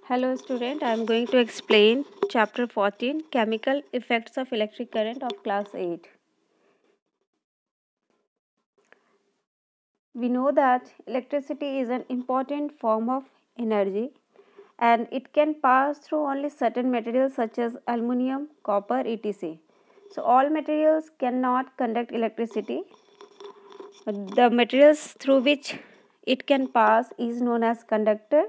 Hello student, I am going to explain chapter 14 chemical effects of electric current of class 8. We know that electricity is an important form of energy and it can pass through only certain materials such as aluminum, copper, etc. So all materials cannot conduct electricity. The materials through which it can pass is known as conductor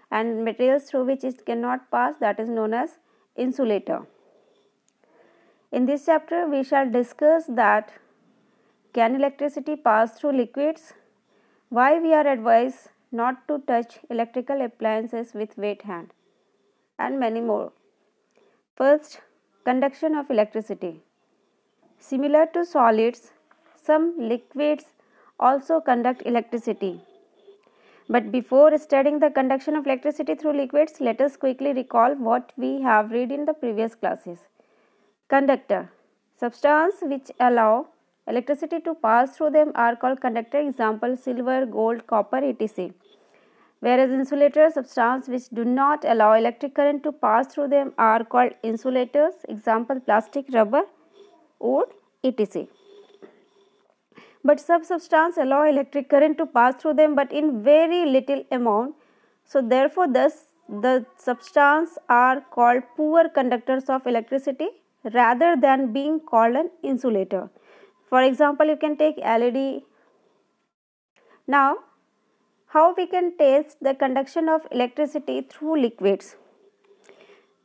and materials through which it cannot pass, that is known as insulator. In this chapter we shall discuss that can electricity pass through liquids, why we are advised not to touch electrical appliances with wet hand, and many more. First, conduction of electricity. Similar to solids, some liquids also conduct electricity. But before studying the conduction of electricity through liquids, let us quickly recall what we have read in the previous classes. Conductor. Substances which allow electricity to pass through them are called conductor. Example, silver, gold, copper, etc. Whereas insulator, substances which do not allow electric current to pass through them are called insulators. Example, plastic, rubber, wood, etc. But some substances allow electric current to pass through them but in very little amount. So therefore the substances are called poor conductors of electricity rather than being called an insulator. For example, you can take LED. Now, how we can test the conduction of electricity through liquids?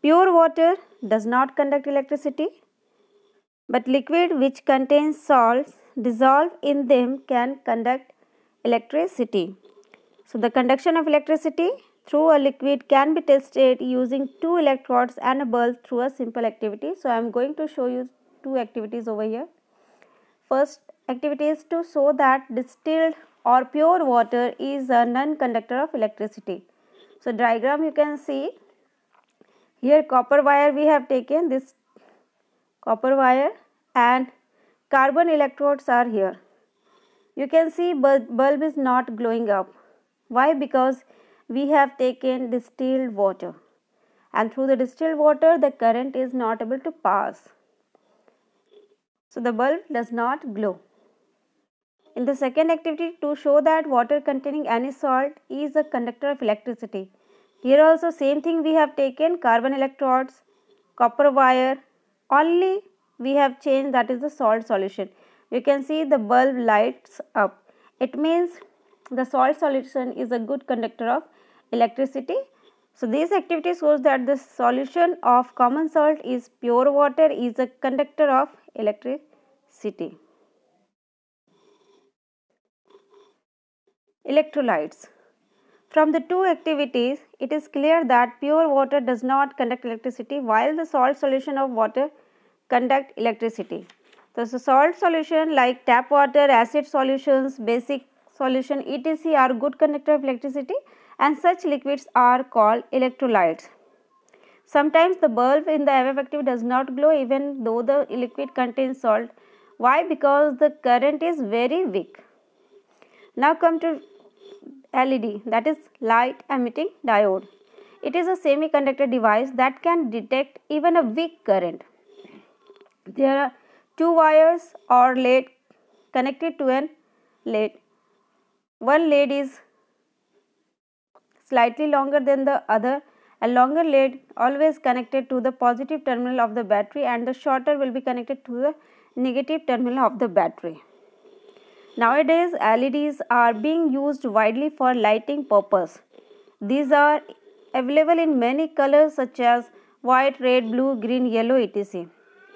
Pure water does not conduct electricity, but liquid which contains salts dissolved in them can conduct electricity. So, the conduction of electricity through a liquid can be tested using two electrodes and a bulb through a simple activity. So, I am going to show you two activities over here. First activity is to show that distilled or pure water is a non-conductor of electricity. So, diagram you can see here, copper wire we have taken, this copper wire, and carbon electrodes are here. You can see bulb is not glowing up. Why? Because we have taken distilled water, and through the distilled water the current is not able to pass. So the bulb does not glow. In the second activity, to show that water containing any salt is a conductor of electricity. Here also same thing we have taken carbon electrodes, copper wire, only we have changed, that is the salt solution. You can see the bulb lights up. It means the salt solution is a good conductor of electricity. So this activity shows that the solution of common salt is pure water is a conductor of electricity. Electrolytes. From the two activities, it is clear that pure water does not conduct electricity while the salt solution of water conduct electricity. So, salt solution like tap water, acid solutions, basic solution etc. are good conductor of electricity and such liquids are called electrolytes. Sometimes the bulb in the above activity does not glow even though the liquid contains salt. Why? Because the current is very weak. Now come to LED, that is light emitting diode. It is a semiconductor device that can detect even a weak current. There are two wires or lead connected to an lead. One lead is slightly longer than the other. A longer lead always connected to the positive terminal of the battery and the shorter will be connected to the negative terminal of the battery. Nowadays, LEDs are being used widely for lighting purpose. These are available in many colors such as white, red, blue, green, yellow, etc.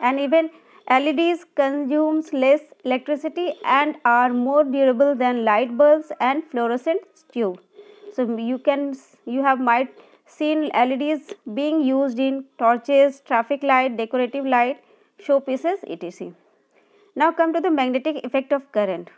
And even LEDs consumes less electricity and are more durable than light bulbs and fluorescent tube. So you might seen LEDs being used in torches, traffic light, decorative light, showpieces, etc. Now come to the magnetic effect of current.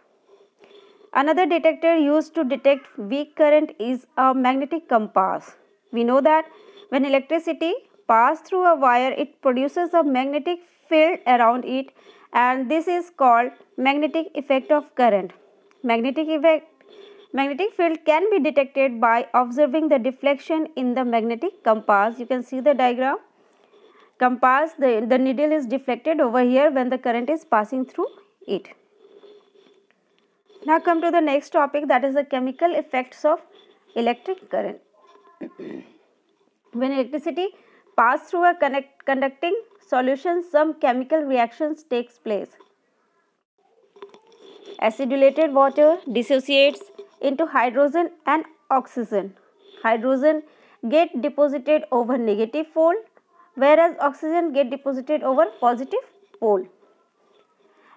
Another detector used to detect weak current is a magnetic compass. We know that when electricity passes through a wire, it produces a magnetic field around it and this is called magnetic effect of current. Magnetic Magnetic field can be detected by observing the deflection in the magnetic compass. You can see the diagram. Compass, the needle is deflected over here when the current is passing through it. Now come to the next topic, that is the chemical effects of electric current. When electricity passes through a conducting solution, some chemical reactions takes place. Acidulated water dissociates into hydrogen and oxygen. Hydrogen get deposited over negative pole, whereas oxygen get deposited over positive pole.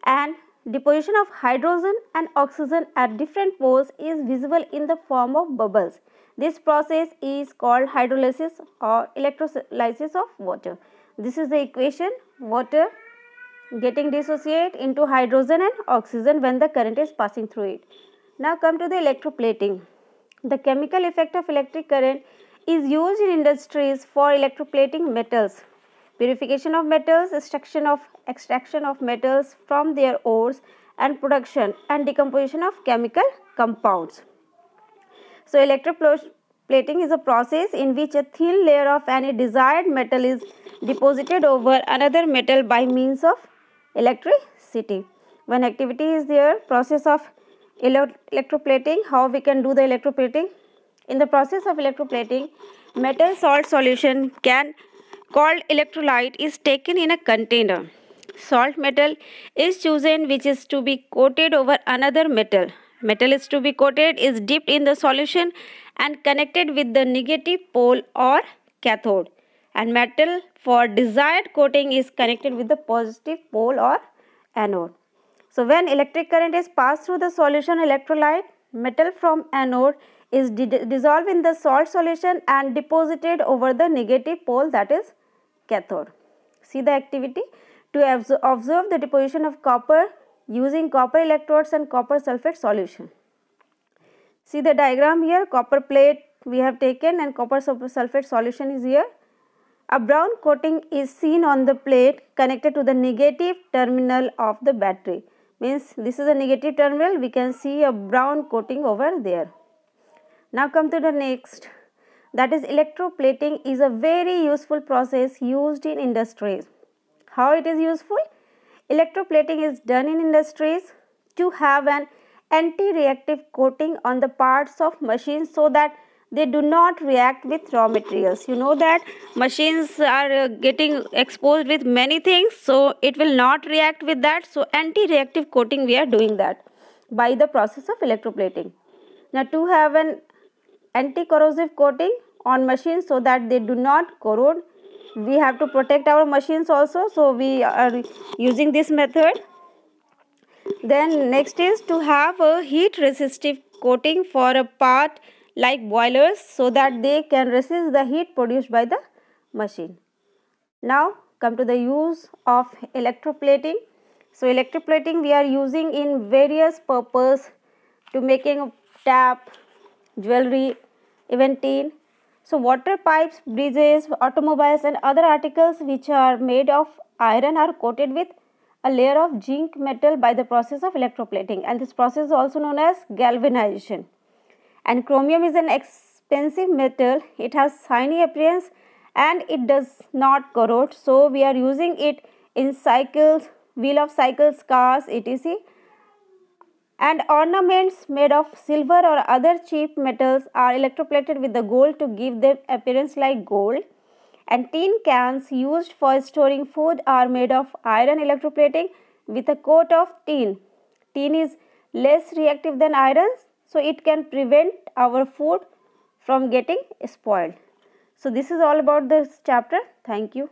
And deposition of hydrogen and oxygen at different poles is visible in the form of bubbles. This process is called hydrolysis or electrolysis of water. This is the equation: water getting dissociate into hydrogen and oxygen when the current is passing through it. Now come to the electroplating. The chemical effect of electric current is used in industries for electroplating metals. Purification of metals, extraction of metals from their ores, and production and decomposition of chemical compounds. So electroplating is a process in which a thin layer of any desired metal is deposited over another metal by means of electricity. When activity is there, process of electroplating. How we can do the electroplating? In the process of electroplating, metal salt solution called electrolyte is taken in a container. Salt metal is chosen which is to be coated over another metal. Metal is to be coated is dipped in the solution and connected with the negative pole or cathode, and metal for desired coating is connected with the positive pole or anode. So when electric current is passed through the solution electrolyte, metal from anode is dissolved in the salt solution and deposited over the negative pole, that is cathode. See the activity: to observe the deposition of copper using copper electrodes and copper sulfate solution. See the diagram here: copper plate we have taken and copper sulfate solution is here. A brown coating is seen on the plate connected to the negative terminal of the battery. Means this is a negative terminal, we can see a brown coating over there. Now come to the next, that is electroplating is a very useful process used in industries. How it is useful? Electroplating is done in industries to have an anti-reactive coating on the parts of machines so that they do not react with raw materials. You know that machines are getting exposed with many things, so it will not react with that. So anti-reactive coating we are doing that by the process of electroplating. Now to have an anti-corrosive coating on machines so that they do not corrode, we have to protect our machines also, so we are using this method. Then next is to have a heat resistive coating for a part like boilers so that they can resist the heat produced by the machine. Now come to the use of electroplating. So electroplating we are using in various purpose, to making tap, jewelry, even tin. So water pipes, bridges, automobiles and other articles which are made of iron are coated with a layer of zinc metal by the process of electroplating, and this process is also known as galvanization. And chromium is an expensive metal, it has shiny appearance and it does not corrode, so we are using it in cycles, wheel of cycles, cars, etc. And ornaments made of silver or other cheap metals are electroplated with the gold to give them appearance like gold. And tin cans used for storing food are made of iron electroplating with a coat of tin. Tin is less reactive than iron, so it can prevent our food from getting spoiled. So this is all about this chapter. Thank you.